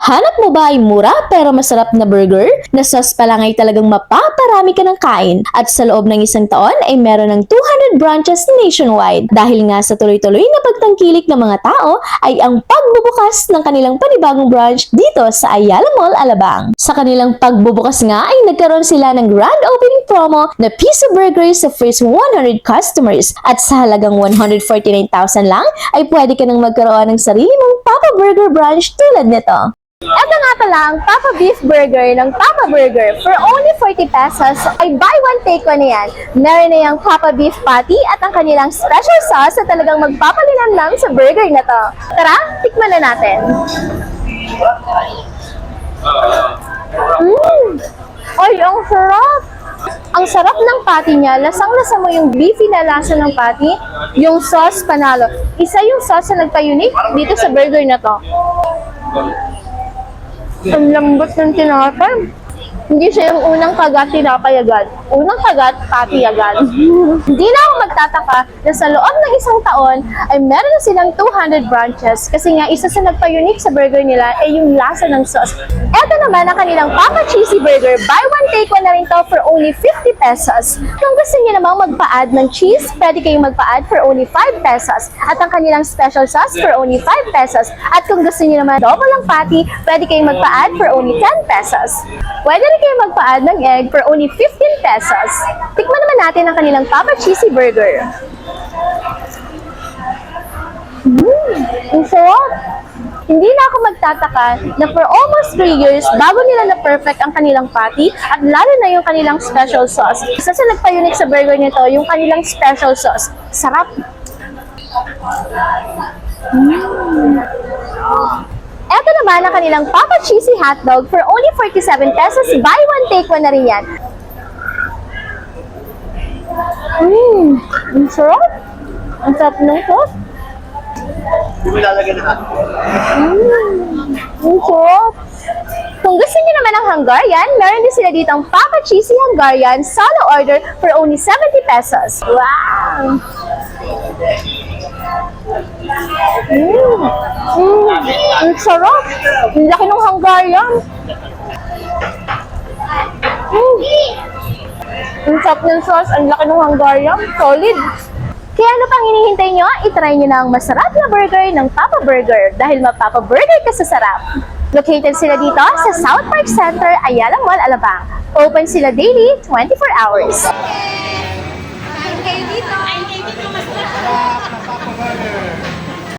Hanap mo ba ay mura pero masarap na burger? Na sauce pa lang ay talagang mapaparami ka ng kain. At sa loob ng isang taon ay meron ng 200 branches nationwide. Dahil nga sa tuloy-tuloy na pagtangkilik ng mga tao ay ang pagbubukas ng kanilang panibagong branch dito sa Ayala Mall, Alabang. Sa kanilang pagbubukas nga ay nagkaroon sila ng grand opening promo na piso burger sa first 100 customers. At sa halagang 149,000 lang ay pwede ka nang magkaroon ng sarili mong Papa Burger branch tulad nito. Ito nga pala ang Papa Beef Burger ng Papa Burger. For only 40 pesos ay buy one take one na yan. Meron na yung Papa Beef Patty at ang kanilang special sauce na talagang magpapalinamnam sa burger na to. Tara, tikman na natin. Ay, ang sarap! Ang sarap ng patty niya, lasang-lasa mo yung beefy na lasa ng patty, yung sauce panalo. Isa yung sauce na nagpa-unique dito sa burger na to. Ang lambot ng tinapay. Hindi siya yung unang kagat tinapay agad. Unang kagat, patty agad. Hindi na ako magtataka na sa loob ng isang taon ay meron na silang 200 branches kasi nga isa sa nagpa-unique sa burger nila ay yung lasa ng sauce. Eto naman ang kanilang Papa Cheesy Burger. Buy one take one na rin to for only 50 pesos. Kung gusto niyo namang magpa-add ng cheese, pwede kayong magpa-add for only 5 pesos. At ang kanilang special sauce for only 5 pesos. At kung gusto niyo naman double ang patty, pwede kayong magpa-add for only 10 pesos. Pwede rin kayo magpa-add ng egg for only 15 pesos. Tikman naman natin ang kanilang Papa Cheesy Burger. Ang sarap! Hindi na ako magtataka na for almost 3 years, bago nila na perfect ang kanilang patty at lalo na yung kanilang special sauce. Isa sa nagpa-unique sa burger nito, yung kanilang special sauce. Sarap! Ito naman ang kanilang Papa Cheesy Hotdog for only 47 pesos. Buy one, take one na rin yan. Ang sarap. Ang sarap ng sauce. Hindi mo lalagyan na. Ang sarap. Kung gusto niyo naman ng Hungarian, meron din sila dito ang Papa Cheesy Hungarian solo order for only 70 pesos. Wow! Ang sarap! Ang laki ng Hungarian! Ang sarap ng sauce, ang laki ng Hungarian, solid! Kaya ano pang hinihintay nyo? I-try nyo na ang masarap na burger ng Papa Burger dahil mapapa burger ka sa sarap. Located sila dito sa South Park Center, Ayala Mall, Alabang. Open sila daily, 24 hours. Kain kayo dito. Kain kayo dito, masarap.